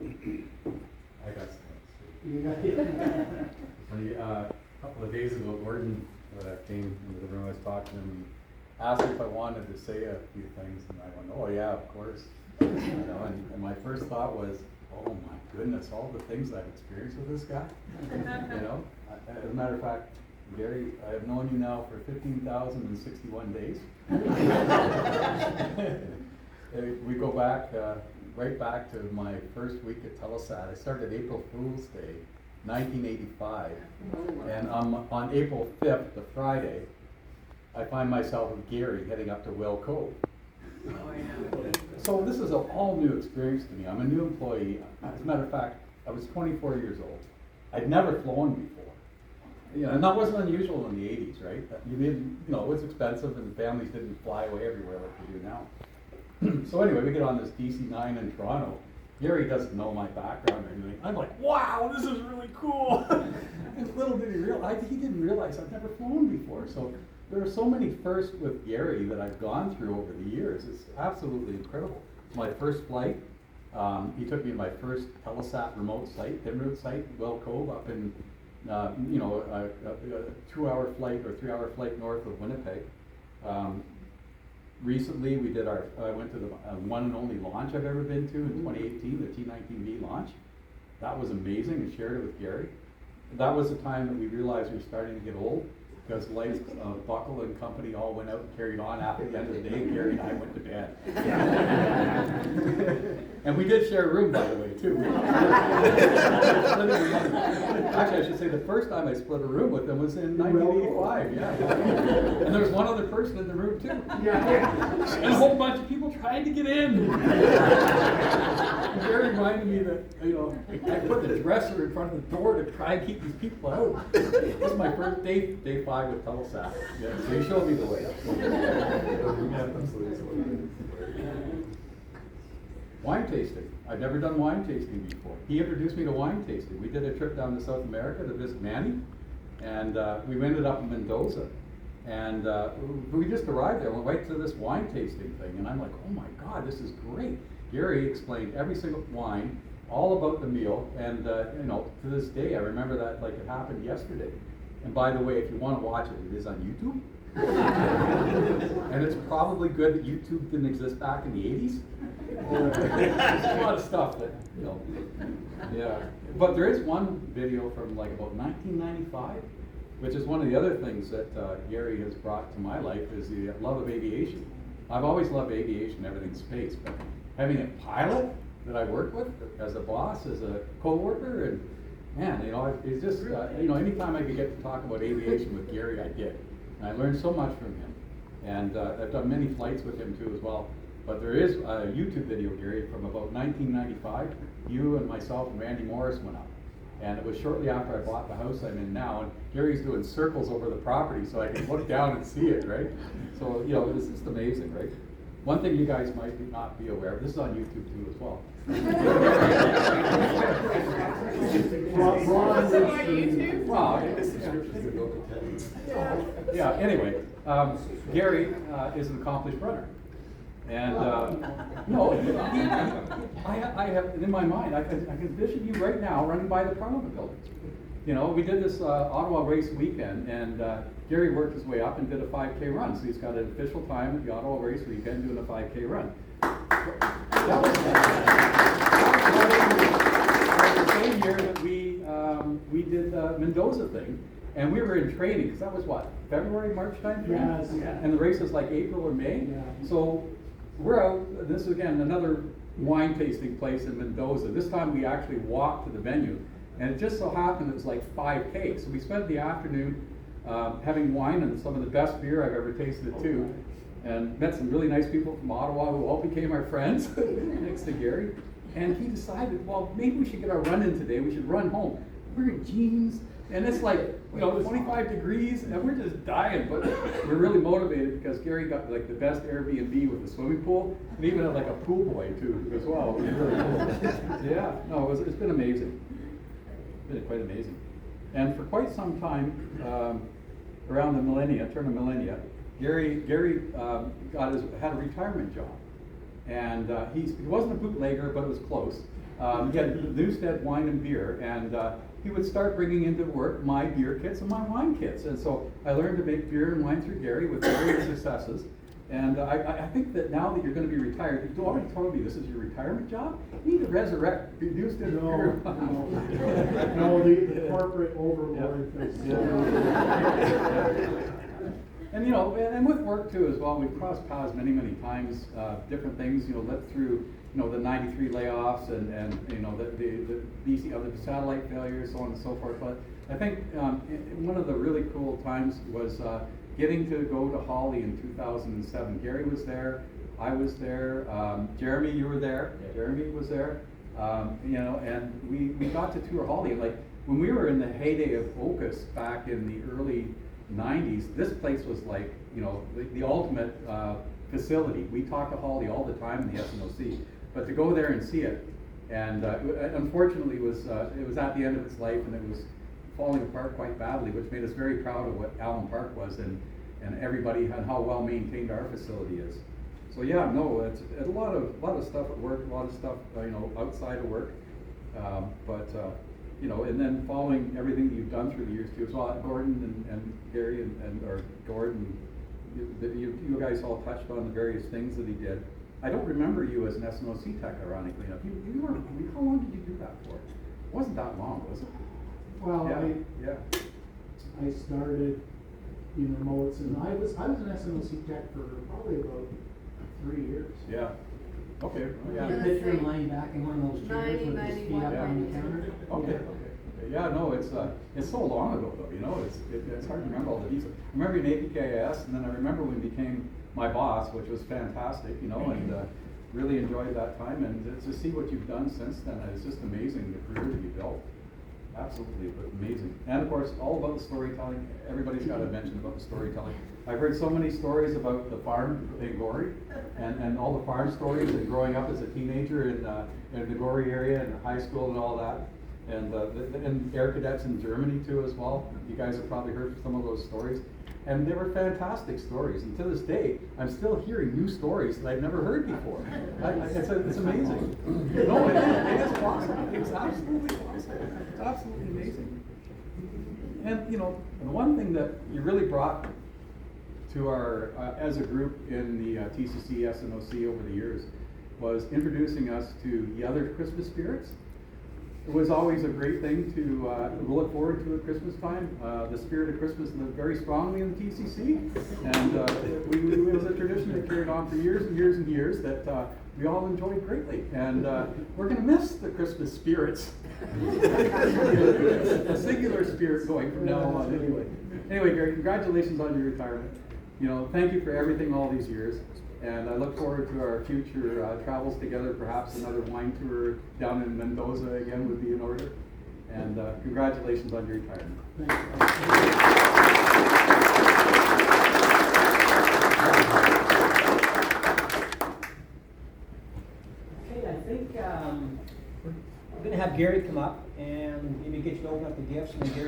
I got some. You got it. A couple of days ago, Gordon came into the room. I was talking to him. He asked me if I wanted to say a few things, and I went, "Oh yeah, of course." You know, and my first thought was, "Oh my goodness, all the things I've experienced with this guy." You know, as a matter of fact, Gary, I have known you now for 15,061 days. We go back, right back to my first week at Telesat. I started April Fool's Day, 1985. And on April 5th, the Friday, I find myself with Gary heading up to Will Cove. Oh, yeah. So this is an all new experience to me. I'm a new employee. As a matter of fact, I was 24 years old. I'd never flown before. You know, and that wasn't unusual in the 80s, right? You didn't, you know, it was expensive and families didn't fly away everywhere like they do now. So anyway, we get on this DC-9 in Toronto. Gary doesn't know my background or anything. I'm like, wow, this is really cool. And little did he realize, he didn't realize I've never flown before. So there are so many firsts with Gary that I've gone through over the years. It's absolutely incredible. My first flight, he took me to my first Telesat remote site, Penrose site, Will Cove, up in, you know, a 2-hour flight or 3-hour flight north of Winnipeg. Recently, I went to the one and only launch I've ever been to in 2018, the T-19V launch. That was amazing, and shared it with Gary. That was the time that we realized we were starting to get old, because lights, Buckle and company all went out and carried on after the end of the day, and Gary and I went to bed. And we did share a room, by the way, too. Actually, I should say the first time I split a room with him was in 1985, yeah. And there was one other person in the room, too. And a whole bunch of people trying to get in. Gary reminded me that, you know, I put the dresser in front of the door to try and keep these people out. This was my first day 5 with Telesat. Yeah, so he showed me the way. Wine tasting. I've never done wine tasting before. He introduced me to wine tasting. We did a trip down to South America to visit Manny, and we ended up in Mendoza. And we just arrived there, went right to this wine tasting thing, and I'm like, oh my God, this is great. Gary explained every single wine, all about the meal, and you know, to this day, I remember that like it happened yesterday. And by the way, if you want to watch it, it is on YouTube. And it's probably good that YouTube didn't exist back in the 80s. There's a lot of stuff that, you know, yeah. But there is one video from like about 1995, which is one of the other things that Gary has brought to my life, is the love of aviation. I've always loved aviation, everything space, but having a pilot that I work with as a boss, as a co-worker, and man, you know, it's just, you know, anytime I could get to talk about aviation with Gary, I did. And I learned so much from him. And I've done many flights with him too as well. But there is a YouTube video, Gary, from about 1995. You and myself and Randy Morris went up. And it was shortly after I bought the house I'm in now. And Gary's doing circles over the property so I can look down and see it, right? So, you know, this is amazing, right? One thing you guys might not be aware of, this is on YouTube too as well. Yeah, anyway, Gary is an accomplished runner. And no, I have in my mind, I can envision you right now running by the Parliament building. You know, we did this Ottawa race weekend, and Gary worked his way up and did a 5K run. So he's got an official time at the Ottawa race weekend doing a 5K run. That was the same year that we did the Mendoza thing, and we were in training, because that was what, February, March time frame? Yes. And the race is like April or May. Yeah. So we're out, this is again another wine tasting place in Mendoza. This time we actually walked to the venue, and it just so happened it was like 5K. So we spent the afternoon having wine and some of the best beer I've ever tasted too, and met some really nice people from Ottawa who all became our friends next to Gary. And he decided, well, maybe we should get our run in today. We should run home. We're in jeans, and it's like, you know, 25 degrees, and we're just dying. But we're really motivated because Gary got like the best Airbnb with a swimming pool, and even had like a pool boy too as well. It was really cool. Yeah, no, it's been amazing. It's been quite amazing. And for quite some time, around the turn of millennia, Gary had a retirement job. and he wasn't a bootlegger, but it was close. He had Newstead Wine and Beer, and he would start bringing into work my beer kits and my wine kits. And so I learned to make beer and wine through Gary with various successes. And I think that now that you're going to be retired, you already told me this is your retirement job. You need to resurrect Newstead Beer. No, the corporate overlord thing. And you know, and with work too as well, we've crossed paths many times, different things, you know, lived through, you know, the 93 layoffs and you know, the BC, other satellite failures, so on and so forth. But I think one of the really cool times was getting to go to Holly in 2007. Gary was there, I was there, Jeremy, you were there, Jeremy was there, you know, and we got to tour Holly. And like, when we were in the heyday of Ocus back in the early 90s, this place was like, you know, the ultimate facility. We talked to Holly all the time in the SNOC, but to go there and see it, and unfortunately it was at the end of its life, and it was falling apart quite badly, which made us very proud of what Allen Park was and everybody, and how well maintained our facility is. So yeah, no, it's a lot of stuff at work, a lot of stuff you know, outside of work, but you know, and then following everything that you've done through the years too. So Gordon and Gary or Gordon, you guys all touched on the various things that he did. I don't remember you as an SNOC tech, ironically enough. You were, how long did you do that for? It wasn't that long, was it? Well, Yeah. I started in remotes, and I was an SNOC tech for probably about 3 years. Yeah. Okay. Yeah. Yeah. Picture him lying back in one of those chairs with his feet up 91, on the counter. Okay. Yeah, no, it's so long ago though, you know, it's hard to remember all the details. I remember in APKS, and then I remember when he became my boss, which was fantastic, you know, and really enjoyed that time. And to see what you've done since then, it's just amazing, the career that you built. Absolutely amazing. And of course, all about the storytelling. Everybody's got to mention about the storytelling. I've heard so many stories about the farm in Gorey, and all the farm stories, and growing up as a teenager in the Gorey area and high school and all that. And air cadets in Germany too as well. You guys have probably heard some of those stories. And they were fantastic stories. And to this day, I'm still hearing new stories that I've never heard before. It's amazing. No, it is awesome. It's absolutely awesome. It's absolutely amazing. And you know, the one thing that you really brought to our, as a group in the TCC SNOC over the years, was introducing us to the other Christmas spirits. It was always a great thing to look forward to at Christmas time. The spirit of Christmas lived very strongly in the TCC, and it was a tradition that carried on for years and years and years that we all enjoyed greatly. And we're going to miss the Christmas spirits. A singular spirit going from now on. Anyway, Gary, congratulations on your retirement. You know, thank you for everything all these years. And I look forward to our future travels together. Perhaps another wine tour down in Mendoza again would be in order. And congratulations on your retirement. Okay, I think we're going to have Gary come up and maybe get you to open up the gifts, and then Gary